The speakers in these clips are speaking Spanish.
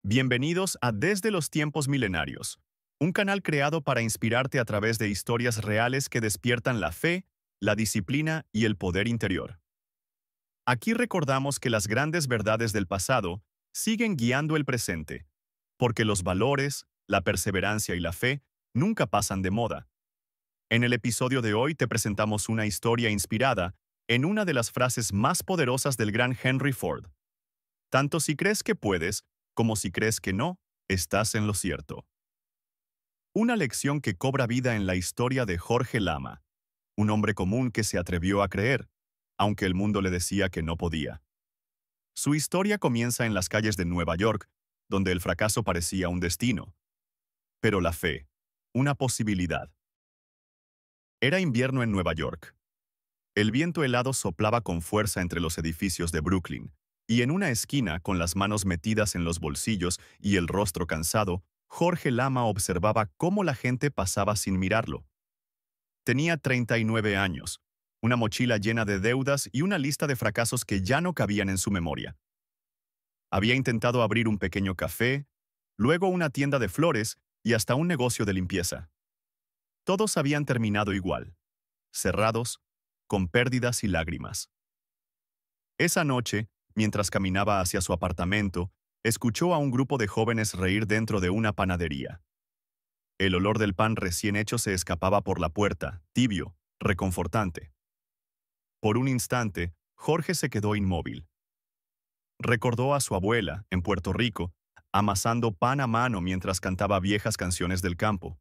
Bienvenidos a Desde los Tiempos Milenarios, un canal creado para inspirarte a través de historias reales que despiertan la fe, la disciplina y el poder interior. Aquí recordamos que las grandes verdades del pasado siguen guiando el presente, porque los valores, la perseverancia y la fe nunca pasan de moda. En el episodio de hoy te presentamos una historia inspirada en una de las frases más poderosas del gran Henry Ford. Tanto si crees que puedes, como si crees que no, estás en lo cierto. Una lección que cobra vida en la historia de Jorge Lama, un hombre común que se atrevió a creer, aunque el mundo le decía que no podía. Su historia comienza en las calles de Nueva York, donde el fracaso parecía un destino, pero la fe, una posibilidad. Era invierno en Nueva York. El viento helado soplaba con fuerza entre los edificios de Brooklyn, y en una esquina, con las manos metidas en los bolsillos y el rostro cansado, Jorge Lama observaba cómo la gente pasaba sin mirarlo. Tenía 39 años, una mochila llena de deudas y una lista de fracasos que ya no cabían en su memoria. Había intentado abrir un pequeño café, luego una tienda de flores y hasta un negocio de limpieza. Todos habían terminado igual, cerrados, con pérdidas y lágrimas. Esa noche, mientras caminaba hacia su apartamento, escuchó a un grupo de jóvenes reír dentro de una panadería. El olor del pan recién hecho se escapaba por la puerta, tibio, reconfortante. Por un instante, Jorge se quedó inmóvil. Recordó a su abuela, en Puerto Rico, amasando pan a mano mientras cantaba viejas canciones del campo.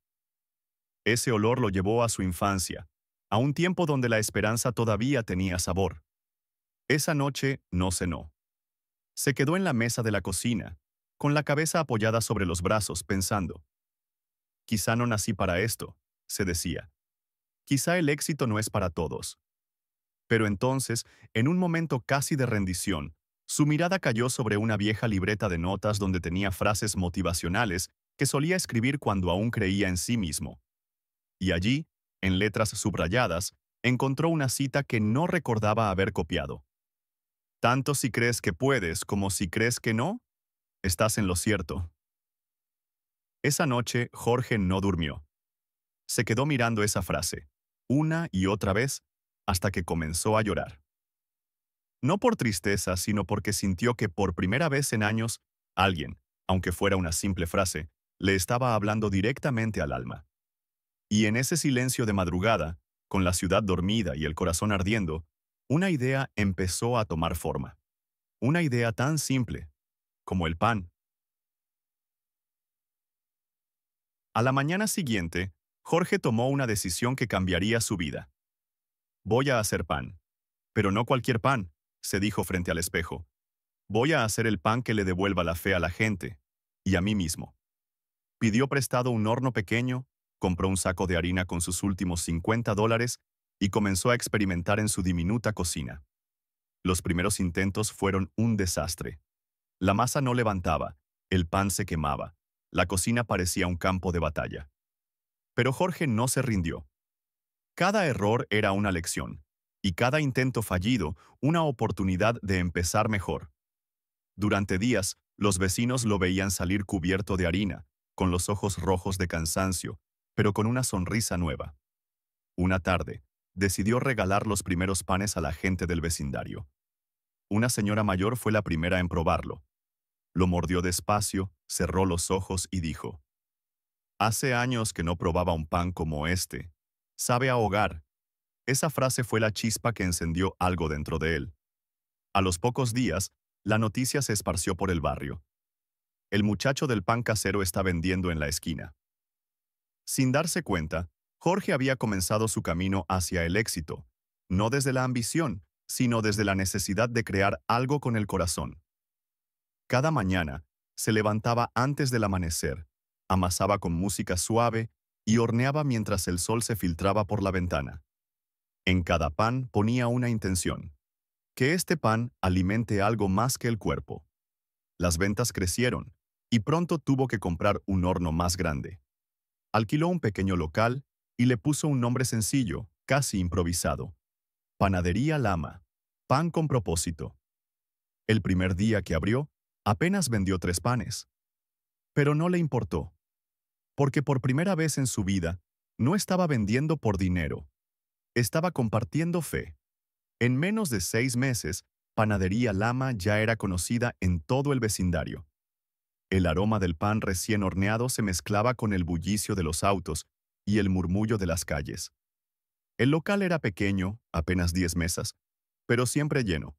Ese olor lo llevó a su infancia, a un tiempo donde la esperanza todavía tenía sabor. Esa noche no cenó. Se quedó en la mesa de la cocina, con la cabeza apoyada sobre los brazos, pensando. Quizá no nací para esto, se decía. Quizá el éxito no es para todos. Pero entonces, en un momento casi de rendición, su mirada cayó sobre una vieja libreta de notas donde tenía frases motivacionales que solía escribir cuando aún creía en sí mismo. Y allí, en letras subrayadas, encontró una cita que no recordaba haber copiado. Tanto si crees que puedes como si crees que no, estás en lo cierto. Esa noche, Jorge no durmió. Se quedó mirando esa frase, una y otra vez, hasta que comenzó a llorar. No por tristeza, sino porque sintió que por primera vez en años, alguien, aunque fuera una simple frase, le estaba hablando directamente al alma. Y en ese silencio de madrugada, con la ciudad dormida y el corazón ardiendo, una idea empezó a tomar forma. Una idea tan simple, como el pan. A la mañana siguiente, Jorge tomó una decisión que cambiaría su vida. Voy a hacer pan. Pero no cualquier pan, se dijo frente al espejo. Voy a hacer el pan que le devuelva la fe a la gente, y a mí mismo. Pidió prestado un horno pequeño, compró un saco de harina con sus últimos $50 y comenzó a experimentar en su diminuta cocina. Los primeros intentos fueron un desastre. La masa no levantaba, el pan se quemaba, la cocina parecía un campo de batalla. Pero Jorge no se rindió. Cada error era una lección, y cada intento fallido una oportunidad de empezar mejor. Durante días, los vecinos lo veían salir cubierto de harina, con los ojos rojos de cansancio, pero con una sonrisa nueva. Una tarde, decidió regalar los primeros panes a la gente del vecindario. Una señora mayor fue la primera en probarlo. Lo mordió despacio, cerró los ojos y dijo: «Hace años que no probaba un pan como este. Sabe a hogar». Esa frase fue la chispa que encendió algo dentro de él. A los pocos días, la noticia se esparció por el barrio. El muchacho del pan casero está vendiendo en la esquina. Sin darse cuenta, Jorge había comenzado su camino hacia el éxito, no desde la ambición, sino desde la necesidad de crear algo con el corazón. Cada mañana, se levantaba antes del amanecer, amasaba con música suave y horneaba mientras el sol se filtraba por la ventana. En cada pan ponía una intención: que este pan alimente algo más que el cuerpo. Las ventas crecieron, y pronto tuvo que comprar un horno más grande. Alquiló un pequeño local y le puso un nombre sencillo, casi improvisado: Panadería Lama, pan con propósito. El primer día que abrió, apenas vendió 3 panes. Pero no le importó, porque por primera vez en su vida, no estaba vendiendo por dinero, estaba compartiendo fe. En menos de 6 meses, Panadería Lama ya era conocida en todo el vecindario. El aroma del pan recién horneado se mezclaba con el bullicio de los autos y el murmullo de las calles. El local era pequeño, apenas 10 mesas, pero siempre lleno.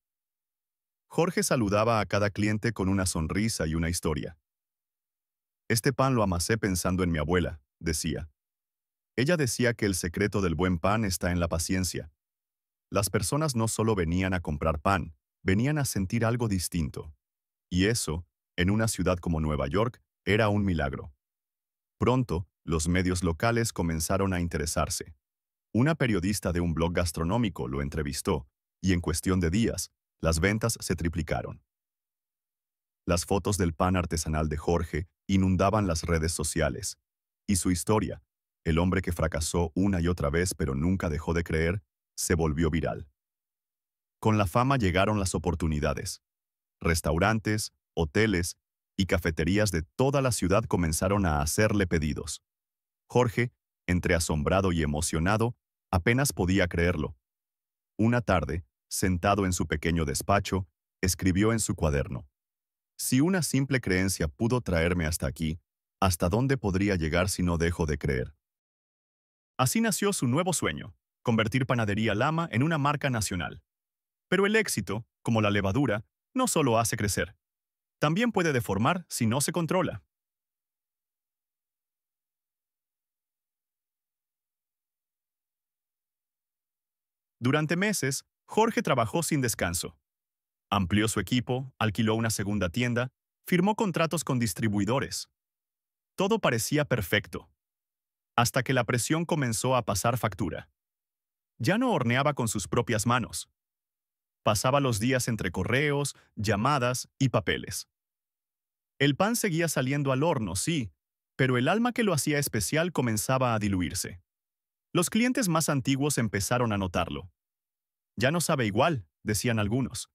Jorge saludaba a cada cliente con una sonrisa y una historia. Este pan lo amasé pensando en mi abuela, decía. Ella decía que el secreto del buen pan está en la paciencia. Las personas no solo venían a comprar pan, venían a sentir algo distinto. Y eso, en una ciudad como Nueva York, era un milagro. Pronto, los medios locales comenzaron a interesarse. Una periodista de un blog gastronómico lo entrevistó, y en cuestión de días, las ventas se triplicaron. Las fotos del pan artesanal de Jorge inundaban las redes sociales, y su historia, el hombre que fracasó una y otra vez pero nunca dejó de creer, se volvió viral. Con la fama llegaron las oportunidades. Restaurantes, hoteles y cafeterías de toda la ciudad comenzaron a hacerle pedidos. Jorge, entre asombrado y emocionado, apenas podía creerlo. Una tarde, sentado en su pequeño despacho, escribió en su cuaderno: si una simple creencia pudo traerme hasta aquí, ¿hasta dónde podría llegar si no dejo de creer? Así nació su nuevo sueño, convertir Panadería Lama en una marca nacional. Pero el éxito, como la levadura, no solo hace crecer, también puede deformar si no se controla. Durante meses, Jorge trabajó sin descanso. Amplió su equipo, alquiló una segunda tienda, firmó contratos con distribuidores. Todo parecía perfecto, hasta que la presión comenzó a pasar factura. Ya no horneaba con sus propias manos. Pasaba los días entre correos, llamadas y papeles. El pan seguía saliendo al horno, sí, pero el alma que lo hacía especial comenzaba a diluirse. Los clientes más antiguos empezaron a notarlo. Ya no sabe igual, decían algunos.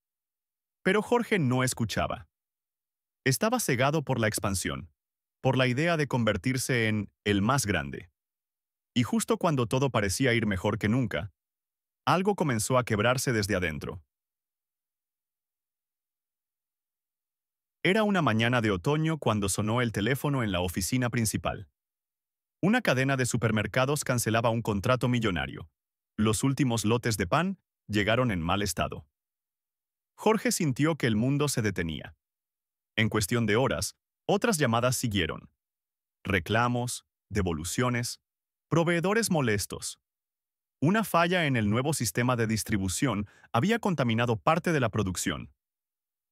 Pero Jorge no escuchaba. Estaba cegado por la expansión, por la idea de convertirse en el más grande. Y justo cuando todo parecía ir mejor que nunca, algo comenzó a quebrarse desde adentro. Era una mañana de otoño cuando sonó el teléfono en la oficina principal. Una cadena de supermercados cancelaba un contrato millonario. Los últimos lotes de pan llegaron en mal estado. Jorge sintió que el mundo se detenía. En cuestión de horas, otras llamadas siguieron. Reclamos, devoluciones, proveedores molestos. Una falla en el nuevo sistema de distribución había contaminado parte de la producción.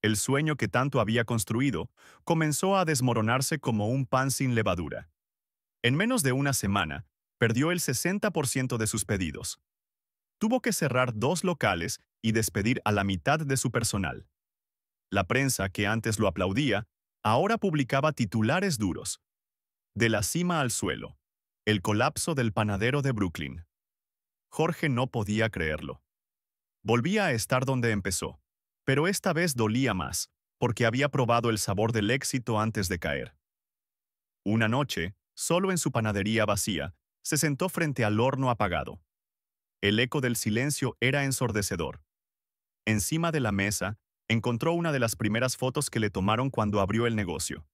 El sueño que tanto había construido comenzó a desmoronarse como un pan sin levadura. En menos de una semana, perdió el 60% de sus pedidos. Tuvo que cerrar 2 locales y despedir a la mitad de su personal. La prensa, que antes lo aplaudía, ahora publicaba titulares duros. De la cima al suelo. El colapso del panadero de Brooklyn. Jorge no podía creerlo. Volvía a estar donde empezó, pero esta vez dolía más, porque había probado el sabor del éxito antes de caer. Una noche, solo en su panadería vacía, se sentó frente al horno apagado. El eco del silencio era ensordecedor. Encima de la mesa, encontró una de las primeras fotos que le tomaron cuando abrió el negocio.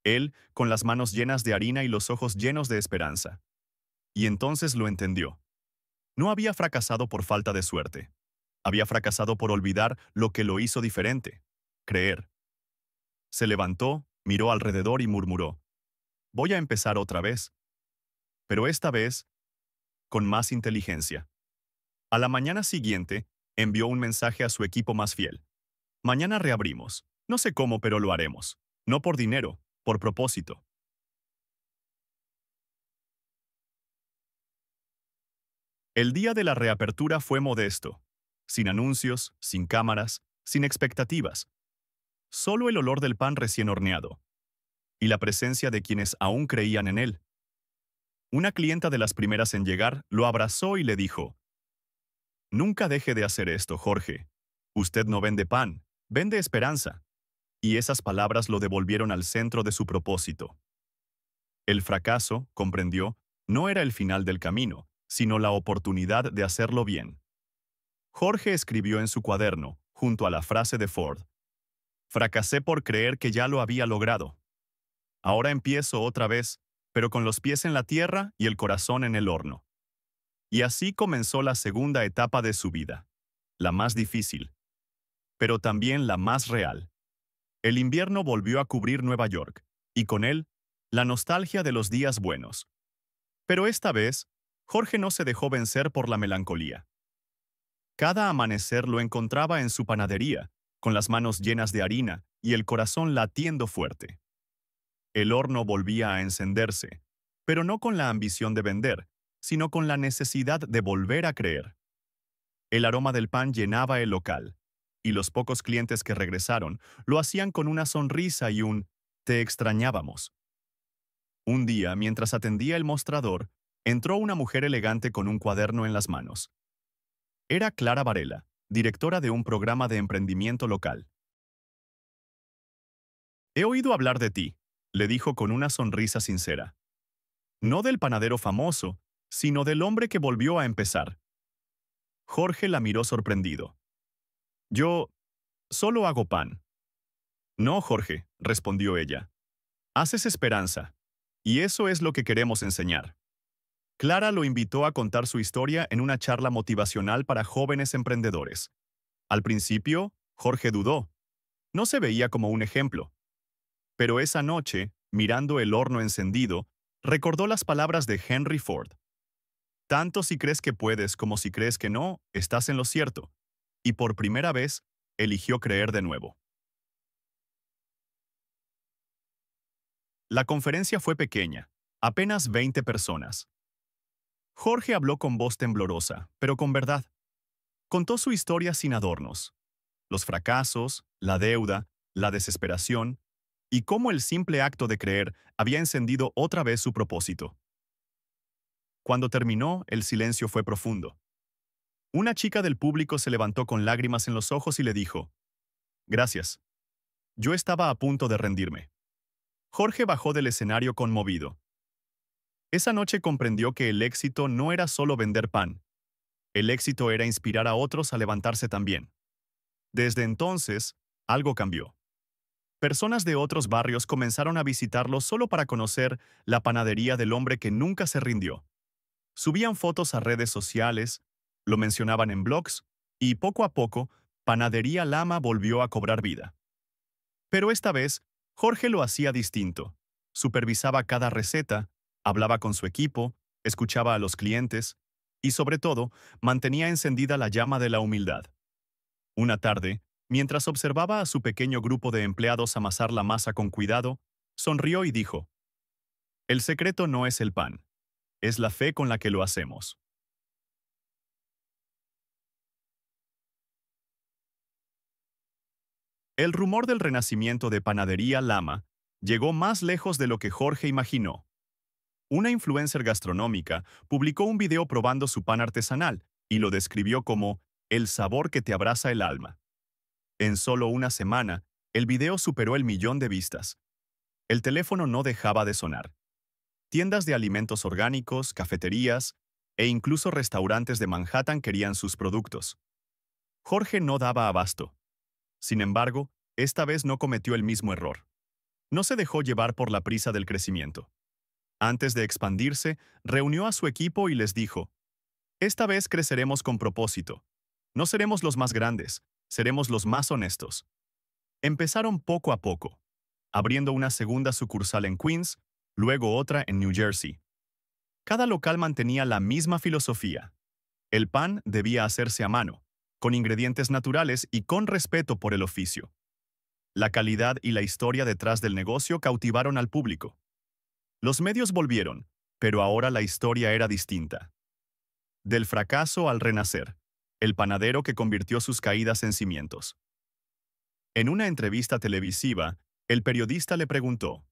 Él, con las manos llenas de harina y los ojos llenos de esperanza. Y entonces lo entendió. No había fracasado por falta de suerte. Había fracasado por olvidar lo que lo hizo diferente: creer. Se levantó, miró alrededor y murmuró: voy a empezar otra vez. Pero esta vez, con más inteligencia. A la mañana siguiente, envió un mensaje a su equipo más fiel. Mañana reabrimos. No sé cómo, pero lo haremos. No por dinero, por propósito. El día de la reapertura fue modesto. Sin anuncios, sin cámaras, sin expectativas. Solo el olor del pan recién horneado. Y la presencia de quienes aún creían en él. Una clienta de las primeras en llegar lo abrazó y le dijo: nunca deje de hacer esto, Jorge. Usted no vende pan, vende esperanza. y esas palabras lo devolvieron al centro de su propósito. El fracaso, comprendió, no era el final del camino, sino la oportunidad de hacerlo bien. Jorge escribió en su cuaderno, junto a la frase de Ford: fracasé por creer que ya lo había logrado. Ahora empiezo otra vez, pero con los pies en la tierra y el corazón en el horno. Y así comenzó la segunda etapa de su vida, la más difícil, pero también la más real. El invierno volvió a cubrir Nueva York, y con él, la nostalgia de los días buenos. Pero esta vez, Jorge no se dejó vencer por la melancolía. Cada amanecer lo encontraba en su panadería, con las manos llenas de harina y el corazón latiendo fuerte. El horno volvía a encenderse, pero no con la ambición de vender, sino con la necesidad de volver a creer. El aroma del pan llenaba el local, y los pocos clientes que regresaron lo hacían con una sonrisa y un «te extrañábamos». Un día, mientras atendía el mostrador, entró una mujer elegante con un cuaderno en las manos. Era Clara Varela, directora de un programa de emprendimiento local. «He oído hablar de ti», le dijo con una sonrisa sincera. No del panadero famoso, sino del hombre que volvió a empezar. Jorge la miró sorprendido. «Yo solo hago pan». «No, Jorge», respondió ella. «Haces esperanza. Y eso es lo que queremos enseñar». Clara lo invitó a contar su historia en una charla motivacional para jóvenes emprendedores. Al principio, Jorge dudó. No se veía como un ejemplo. Pero esa noche, mirando el horno encendido, recordó las palabras de Henry Ford. Tanto si crees que puedes como si crees que no, estás en lo cierto. Y por primera vez, eligió creer de nuevo. La conferencia fue pequeña, apenas 20 personas. Jorge habló con voz temblorosa, pero con verdad. Contó su historia sin adornos. Los fracasos, la deuda, la desesperación, y cómo el simple acto de creer había encendido otra vez su propósito. Cuando terminó, el silencio fue profundo. Una chica del público se levantó con lágrimas en los ojos y le dijo: «Gracias. Yo estaba a punto de rendirme». Jorge bajó del escenario conmovido. Esa noche comprendió que el éxito no era solo vender pan. El éxito era inspirar a otros a levantarse también. Desde entonces, algo cambió. Personas de otros barrios comenzaron a visitarlo solo para conocer la panadería del hombre que nunca se rindió. Subían fotos a redes sociales, lo mencionaban en blogs, y poco a poco, Panadería Lama volvió a cobrar vida. Pero esta vez, Jorge lo hacía distinto. Supervisaba cada receta, hablaba con su equipo, escuchaba a los clientes, y sobre todo, mantenía encendida la llama de la humildad. Una tarde, mientras observaba a su pequeño grupo de empleados amasar la masa con cuidado, sonrió y dijo: «El secreto no es el pan, es la fe con la que lo hacemos». El rumor del renacimiento de Panadería Lama llegó más lejos de lo que Jorge imaginó. Una influencer gastronómica publicó un video probando su pan artesanal y lo describió como «el sabor que te abraza el alma». En solo una semana, el video superó el 1.000.000 de vistas. El teléfono no dejaba de sonar. Tiendas de alimentos orgánicos, cafeterías e incluso restaurantes de Manhattan querían sus productos. Jorge no daba abasto. Sin embargo, esta vez no cometió el mismo error. No se dejó llevar por la prisa del crecimiento. Antes de expandirse, reunió a su equipo y les dijo: «Esta vez creceremos con propósito. No seremos los más grandes, seremos los más honestos». Empezaron poco a poco, abriendo una segunda sucursal en Queens, luego otra en New Jersey. Cada local mantenía la misma filosofía. El pan debía hacerse a mano, con ingredientes naturales y con respeto por el oficio. La calidad y la historia detrás del negocio cautivaron al público. Los medios volvieron, pero ahora la historia era distinta. Del fracaso al renacer, el panadero que convirtió sus caídas en cimientos. En una entrevista televisiva, el periodista le preguntó: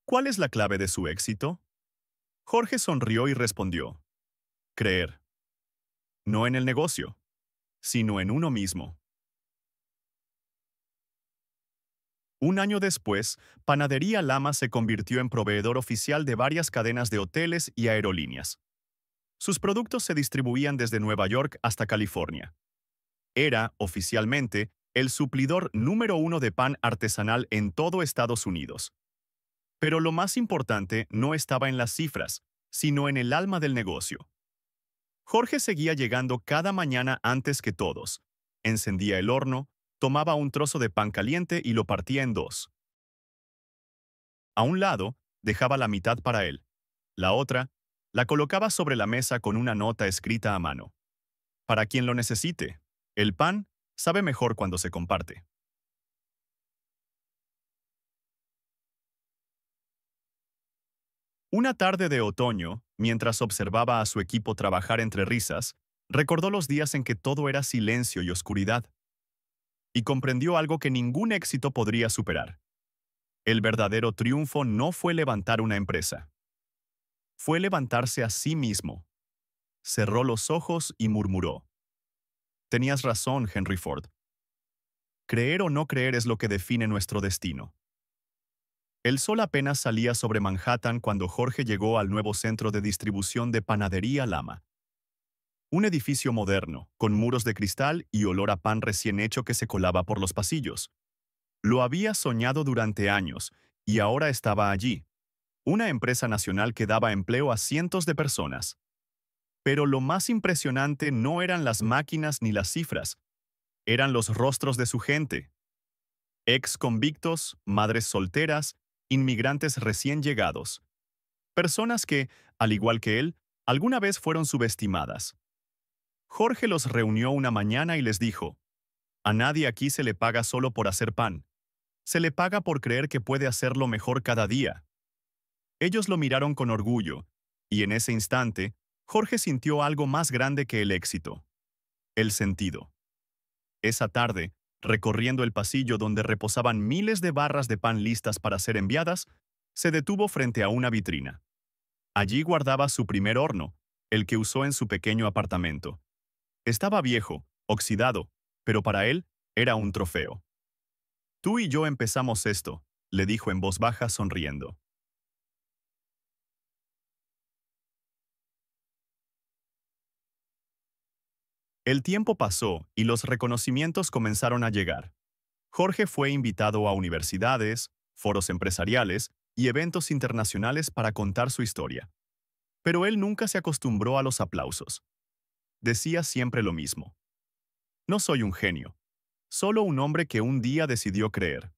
«¿Cuál es la clave de su éxito?». Jorge sonrió y respondió: «Creer. No en el negocio, sino en uno mismo». Un año después, Panadería Lama se convirtió en proveedor oficial de varias cadenas de hoteles y aerolíneas. Sus productos se distribuían desde Nueva York hasta California. Era, oficialmente, el suplidor número uno de pan artesanal en todo Estados Unidos. Pero lo más importante no estaba en las cifras, sino en el alma del negocio. Jorge seguía llegando cada mañana antes que todos. Encendía el horno, tomaba un trozo de pan caliente y lo partía en dos. A un lado, dejaba la mitad para él. La otra, la colocaba sobre la mesa con una nota escrita a mano. Para quien lo necesite, el pan sabe mejor cuando se comparte. Una tarde de otoño, mientras observaba a su equipo trabajar entre risas, recordó los días en que todo era silencio y oscuridad, y comprendió algo que ningún éxito podría superar. El verdadero triunfo no fue levantar una empresa, fue levantarse a sí mismo. Cerró los ojos y murmuró: Tenías razón, Henry Ford. Creer o no creer es lo que define nuestro destino. El sol apenas salía sobre Manhattan cuando Jorge llegó al nuevo centro de distribución de Panadería Lama. Un edificio moderno, con muros de cristal y olor a pan recién hecho que se colaba por los pasillos. Lo había soñado durante años, y ahora estaba allí. Una empresa nacional que daba empleo a cientos de personas. Pero lo más impresionante no eran las máquinas ni las cifras, eran los rostros de su gente. Ex convictos, madres solteras, inmigrantes recién llegados. Personas que, al igual que él, alguna vez fueron subestimadas. Jorge los reunió una mañana y les dijo: A nadie aquí se le paga solo por hacer pan. Se le paga por creer que puede hacerlo mejor cada día. Ellos lo miraron con orgullo, y en ese instante, Jorge sintió algo más grande que el éxito: el sentido. Esa tarde, recorriendo el pasillo donde reposaban miles de barras de pan listas para ser enviadas, se detuvo frente a una vitrina. Allí guardaba su primer horno, el que usó en su pequeño apartamento. Estaba viejo, oxidado, pero para él era un trofeo. Tú y yo empezamos esto, le dijo en voz baja sonriendo. El tiempo pasó y los reconocimientos comenzaron a llegar. Jorge fue invitado a universidades, foros empresariales y eventos internacionales para contar su historia. Pero él nunca se acostumbró a los aplausos. Decía siempre lo mismo: No soy un genio, solo un hombre que un día decidió creer.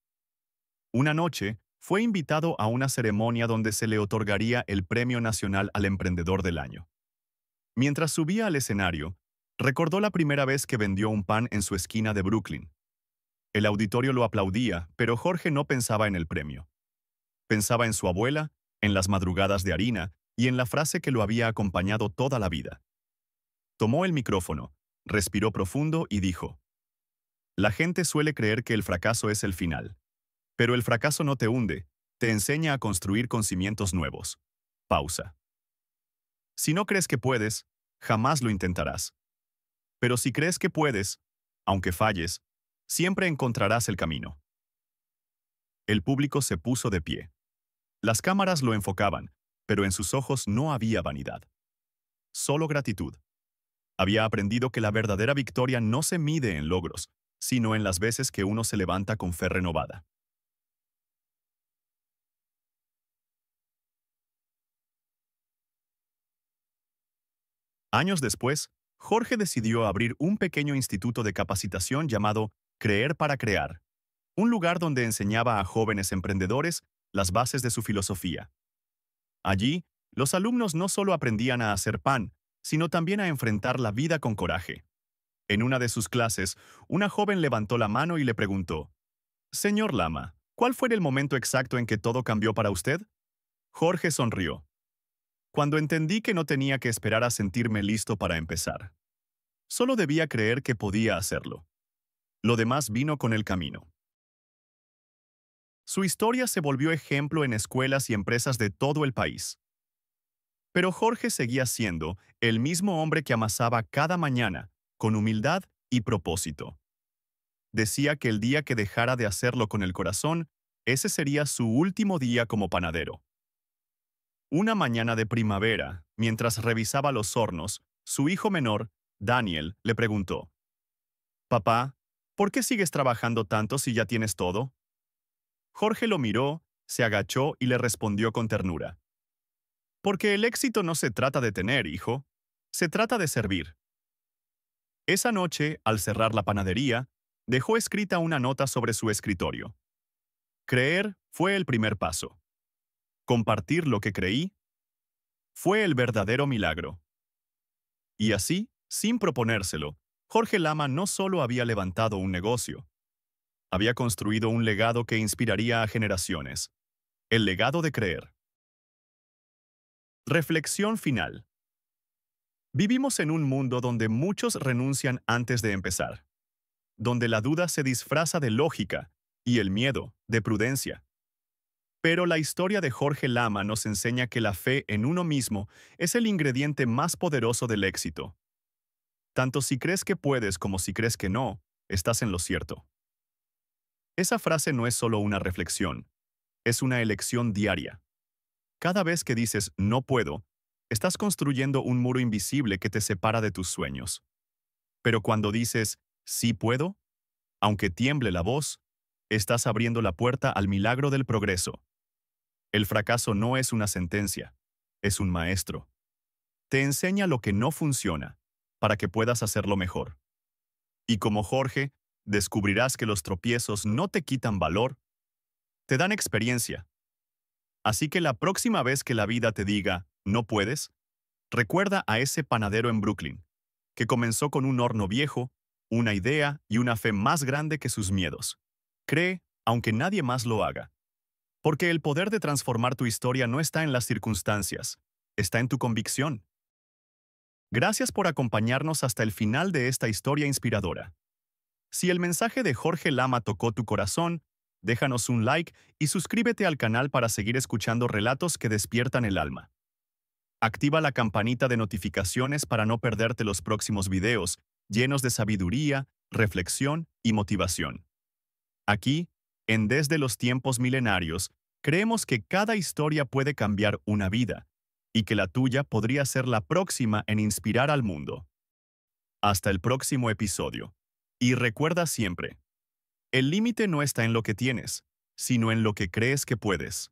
Una noche, fue invitado a una ceremonia donde se le otorgaría el Premio Nacional al Emprendedor del Año. Mientras subía al escenario, recordó la primera vez que vendió un pan en su esquina de Brooklyn. El auditorio lo aplaudía, pero Jorge no pensaba en el premio. Pensaba en su abuela, en las madrugadas de harina y en la frase que lo había acompañado toda la vida. Tomó el micrófono, respiró profundo y dijo: La gente suele creer que el fracaso es el final. Pero el fracaso no te hunde, te enseña a construir con cimientos nuevos. Pausa. Si no crees que puedes, jamás lo intentarás. Pero si crees que puedes, aunque falles, siempre encontrarás el camino. El público se puso de pie. Las cámaras lo enfocaban, pero en sus ojos no había vanidad. Solo gratitud. Había aprendido que la verdadera victoria no se mide en logros, sino en las veces que uno se levanta con fe renovada. Años después, Jorge decidió abrir un pequeño instituto de capacitación llamado Creer para Crear, un lugar donde enseñaba a jóvenes emprendedores las bases de su filosofía. Allí, los alumnos no solo aprendían a hacer pan, sino también a enfrentar la vida con coraje. En una de sus clases, una joven levantó la mano y le preguntó: Señor Lama, ¿cuál fue el momento exacto en que todo cambió para usted? Jorge sonrió. Cuando entendí que no tenía que esperar a sentirme listo para empezar. Solo debía creer que podía hacerlo. Lo demás vino con el camino. Su historia se volvió ejemplo en escuelas y empresas de todo el país. Pero Jorge seguía siendo el mismo hombre que amasaba cada mañana, con humildad y propósito. decía que el día que dejara de hacerlo con el corazón, ese sería su último día como panadero. Una mañana de primavera, mientras revisaba los hornos, su hijo menor, Daniel, le preguntó: «Papá, ¿por qué sigues trabajando tanto si ya tienes todo?». Jorge lo miró, se agachó y le respondió con ternura: «Porque el éxito no se trata de tener, hijo, se trata de servir». Esa noche, al cerrar la panadería, dejó escrita una nota sobre su escritorio. Creer fue el primer paso. Compartir lo que creí fue el verdadero milagro. Y así, sin proponérselo, Jorge Lama no solo había levantado un negocio, había construido un legado que inspiraría a generaciones. El legado de creer. Reflexión final. Vivimos en un mundo donde muchos renuncian antes de empezar, donde la duda se disfraza de lógica y el miedo de prudencia. Pero la historia de Jorge Lama nos enseña que la fe en uno mismo es el ingrediente más poderoso del éxito. Tanto si crees que puedes como si crees que no, estás en lo cierto. Esa frase no es solo una reflexión, es una elección diaria. Cada vez que dices «no puedo», estás construyendo un muro invisible que te separa de tus sueños. Pero cuando dices «sí puedo», aunque tiemble la voz, estás abriendo la puerta al milagro del progreso. El fracaso no es una sentencia, es un maestro. Te enseña lo que no funciona, para que puedas hacerlo mejor. Y como Jorge, descubrirás que los tropiezos no te quitan valor, te dan experiencia. Así que la próxima vez que la vida te diga «no puedes», recuerda a ese panadero en Brooklyn, que comenzó con un horno viejo, una idea y una fe más grande que sus miedos. Cree, aunque nadie más lo haga. Porque el poder de transformar tu historia no está en las circunstancias, está en tu convicción. Gracias por acompañarnos hasta el final de esta historia inspiradora. Si el mensaje de Jorge Lama tocó tu corazón, déjanos un like y suscríbete al canal para seguir escuchando relatos que despiertan el alma. Activa la campanita de notificaciones para no perderte los próximos videos, llenos de sabiduría, reflexión y motivación. Aquí, en Desde los Tiempos Milenarios, creemos que cada historia puede cambiar una vida, y que la tuya podría ser la próxima en inspirar al mundo. Hasta el próximo episodio. Y recuerda siempre, el límite no está en lo que tienes, sino en lo que crees que puedes.